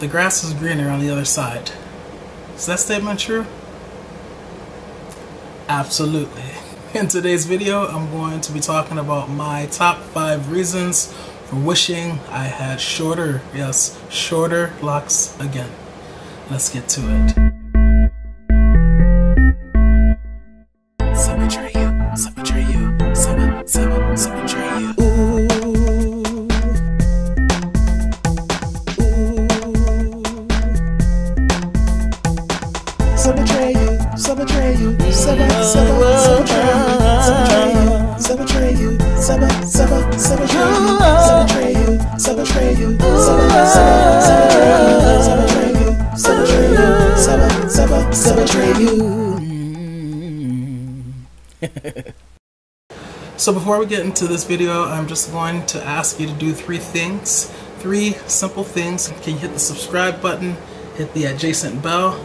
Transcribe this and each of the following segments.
the grass is greener on the other side. Is that statement true? Absolutely. In today's video, I'm going to be talking about my top 5 reasons for wishing I had shorter, yes, shorter locks again. Let's get to it. Atreyu, Atreyu, Atreyu. So before we get into this video, I'm just going to ask you to do 3 things. 3 simple things. Can you hit the subscribe button, hit the adjacent bell,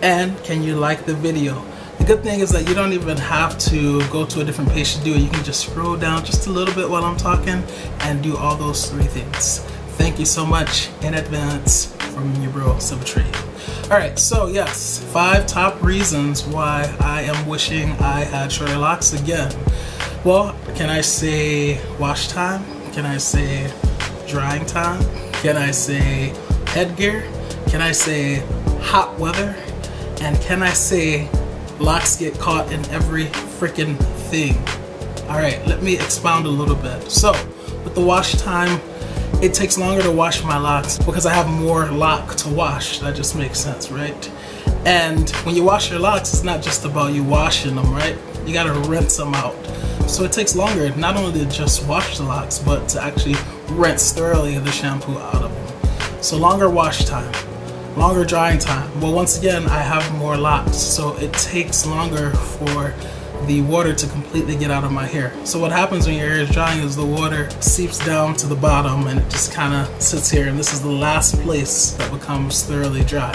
and can you like the video? The good thing is that you don't even have to go to a different page to do it. You can just scroll down just a little bit while I'm talking and do all those 3 things. Thank you so much in advance from your bro, Sebbies. Alright, so yes, 5 top reasons why I am wishing I had shorter locks again. Well, can I say wash time? Can I say drying time? Can I say headgear? Can I say hot weather? And can I say locks get caught in every freaking thing? Alright, let me expound a little bit. So, with the wash time, it takes longer to wash my locks because I have more lock to wash. That just makes sense, right? And when you wash your locks, it's not just about you washing them, right? You gotta rinse them out. So it takes longer not only to just wash the locks, but to actually rinse thoroughly the shampoo out of them. So longer wash time, longer drying time. Well, once again, I have more locks, so it takes longer for the water to completely get out of my hair. So what happens when your hair is drying is the water seeps down to the bottom and it just kind of sits here, and this is the last place that becomes thoroughly dry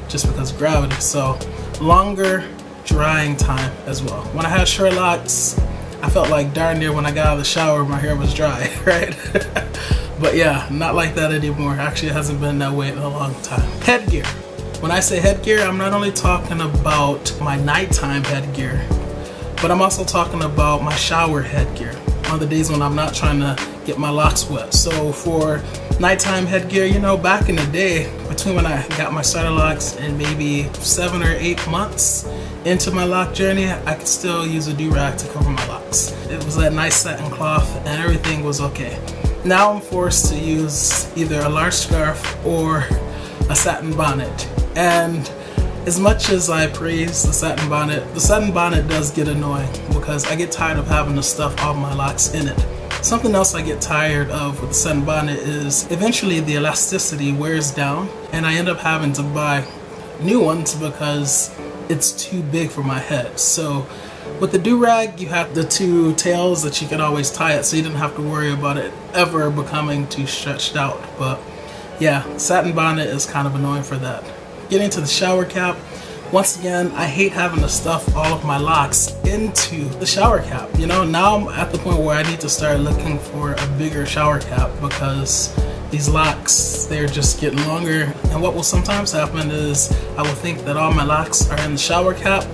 just because of gravity. So longer drying time as well. When I had short locks, I felt like darn near when I got out of the shower my hair was dry, right? But yeah, not like that anymore. Actually, it hasn't been that way in a long time. Headgear. When I say headgear, I'm not only talking about my nighttime headgear, but I'm also talking about my shower headgear on the days when I'm not trying to get my locks wet. So for nighttime headgear, you know, back in the day, between when I got my starter locks and maybe 7 or 8 months into my lock journey, I could still use a do-rag to cover my locks. It was that nice satin cloth and everything was okay. Now I'm forced to use either a large scarf or a satin bonnet. And as much as I praise the satin bonnet does get annoying because I get tired of having to stuff all my locks in it. Something else I get tired of with the satin bonnet is eventually the elasticity wears down and I end up having to buy new ones because it's too big for my head. So with the do-rag, you have the 2 tails that you can always tie it, so you didn't have to worry about it ever becoming too stretched out. But yeah, satin bonnet is kind of annoying for that. Getting to the shower cap, once again, I hate having to stuff all of my locks into the shower cap. You know, now I'm at the point where I need to start looking for a bigger shower cap because these locks, they're just getting longer. And what will sometimes happen is I will think that all my locks are in the shower cap,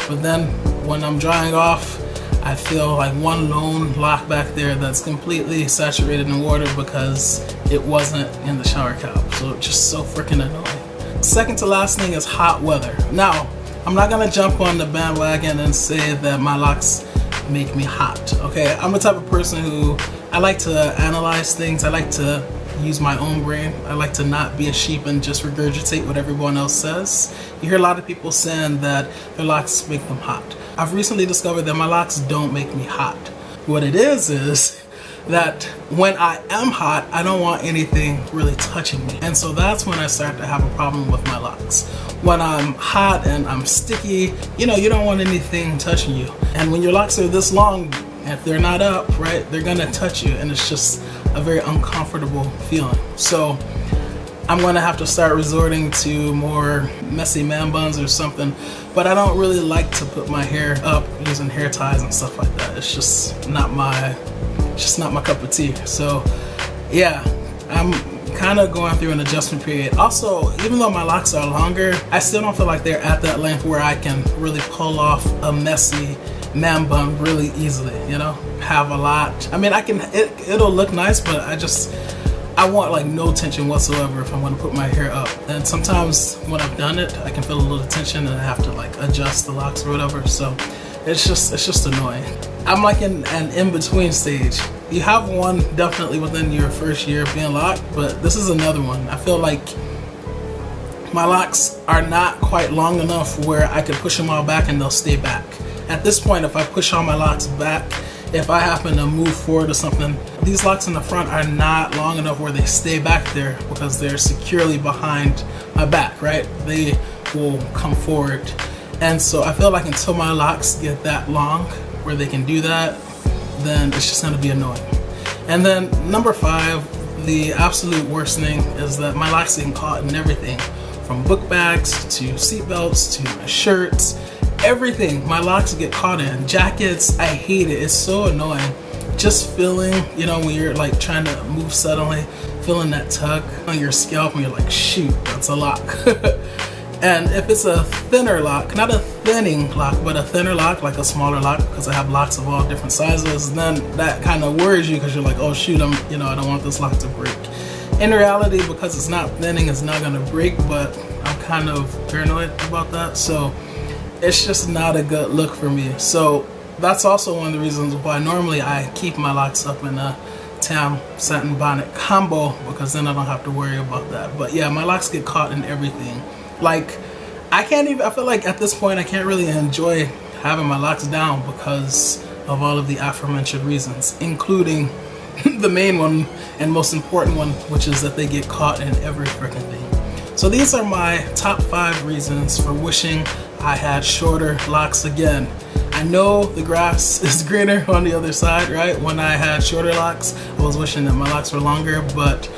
but then when I'm drying off, I feel like one lone lock back there that's completely saturated in water because it wasn't in the shower cap. So it's just so freaking annoying. Second to last thing is hot weather. Now, I'm not gonna jump on the bandwagon and say that my locks make me hot, okay? I'm the type of person who, I like to analyze things. I like to use my own brain. I like to not be a sheep and just regurgitate what everyone else says. You hear a lot of people saying that their locks make them hot. I've recently discovered that my locks don't make me hot. What it is that when I am hot, I don't want anything really touching me. And so that's when I start to have a problem with my locks. When I'm hot and I'm sticky, you know, you don't want anything touching you. And when your locks are this long, if they're not up, right, they're gonna touch you, and it's just a very uncomfortable feeling. So I'm gonna have to start resorting to more messy man buns or something, but I don't really like to put my hair up using hair ties and stuff like that. It's just not my cup of tea. So yeah, I'm kind of going through an adjustment period. Also, even though my locks are longer, I still don't feel like they're at that length where I can really pull off a messy man bun really easily, you know? Have a lot. I mean, it'll look nice, but I want like no tension whatsoever if I'm gonna put my hair up. And sometimes when I've done it, I can feel a little tension and I have to like adjust the locks or whatever. So it's just annoying. I'm like in an in-between stage. You have one definitely within your first year of being locked, but this is another one. I feel like my locks are not quite long enough where I could push them all back and they'll stay back. At this point, if I push all my locks back, if I happen to move forward or something, these locks in the front are not long enough where they stay back there because they're securely behind my back, right? They will come forward. And so I feel like until my locks get that long where they can do that, then it's just gonna be annoying. And then number 5, the absolute worst thing is that my locks get caught in everything, from book bags to seat belts to my shirts, everything my locks get caught in. Jackets, I hate it. It's so annoying. Just feeling, you know, when you're like trying to move suddenly, feeling that tug on your scalp and you're like, shoot, that's a lock. And if it's a thinner lock, not a thinning lock, but a thinner lock, like a smaller lock, because I have locks of all different sizes, then that kind of worries you because you're like, oh shoot, I don't want this lock to break. In reality, because it's not thinning, it's not gonna break, but I'm kind of paranoid about that. So it's just not a good look for me. So that's also one of the reasons why normally I keep my locks up in a tam satin bonnet combo, because then I don't have to worry about that. But yeah, my locks get caught in everything. Like I feel like at this point I can't really enjoy having my locks down because of all of the aforementioned reasons, including the main one and most important one, which is that they get caught in every freaking thing. So these are my top 5 reasons for wishing I had shorter locks again. I know the grass is greener on the other side, right? When I had shorter locks, I was wishing that my locks were longer, but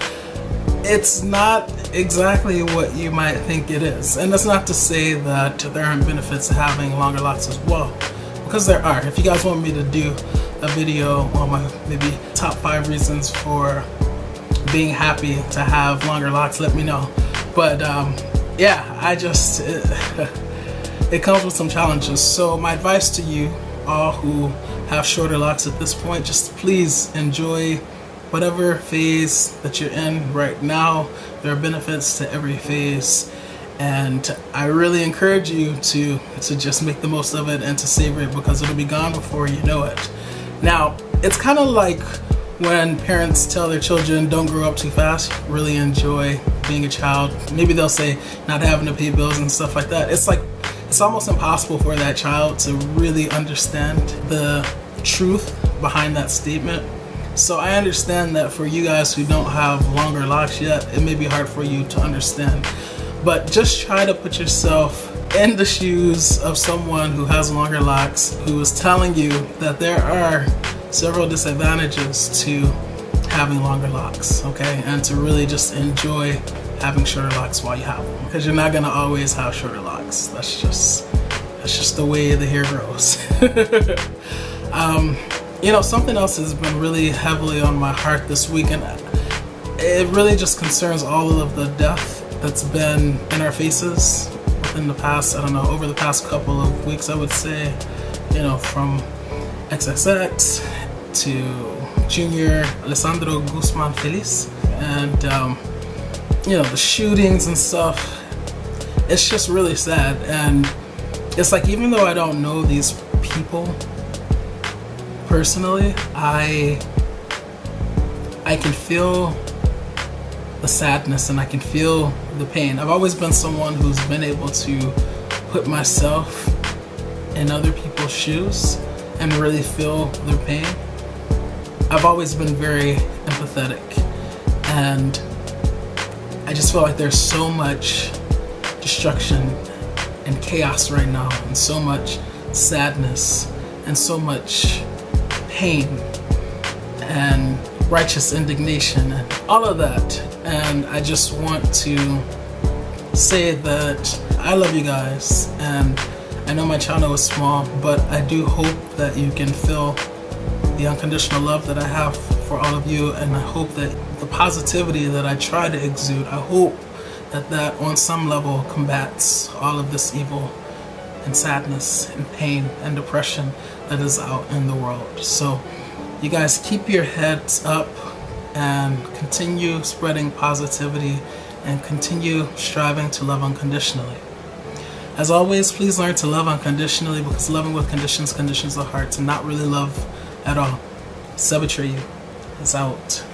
it's not exactly what you might think it is. And that's not to say that there aren't benefits to having longer locks as well, because there are. If you guys want me to do a video on my maybe top 5 reasons for being happy to have longer locks, let me know. But yeah, it comes with some challenges. So my advice to you all who have shorter locks at this point, just please enjoy whatever phase that you're in right now. There are benefits to every phase, and I really encourage you to just make the most of it and to savor it, because it'll be gone before you know it. Now, it's kind of like when parents tell their children don't grow up too fast, really enjoy being a child. Maybe they'll say not having to pay bills and stuff like that. It's like, it's almost impossible for that child to really understand the truth behind that statement. So I understand that for you guys who don't have longer locks yet, it may be hard for you to understand. But just try to put yourself in the shoes of someone who has longer locks, who is telling you that there are several disadvantages to having longer locks, okay? And to really just enjoy having shorter locks while you have them, because you're not gonna always have shorter locks. That's just the way the hair grows. You know, something else has been really heavily on my heart this week, and it really just concerns all of the death that's been in our faces within the past, I don't know, over the past couple of weeks, I would say. You know, from XXX to Junior Alessandro Guzman Feliz, and you know, the shootings and stuff. It's just really sad. And it's like, even though I don't know these people personally, I can feel the sadness and I can feel the pain. I've always been someone who's been able to put myself in other people's shoes and really feel their pain. I've always been very empathetic, and I just feel like there's so much destruction and chaos right now, and so much sadness and so much pain and righteous indignation and all of that. And I just want to say that I love you guys, and I know my channel is small, but I do hope that you can feel the unconditional love that I have for all of you, and I hope that the positivity that I try to exude, I hope that on some level combats all of this evil and sadness and pain and depression that is out in the world. So you guys keep your heads up and continue spreading positivity and continue striving to love unconditionally. As always, please learn to love unconditionally, because loving with conditions conditions the heart to not really love at all. Atreyu is out.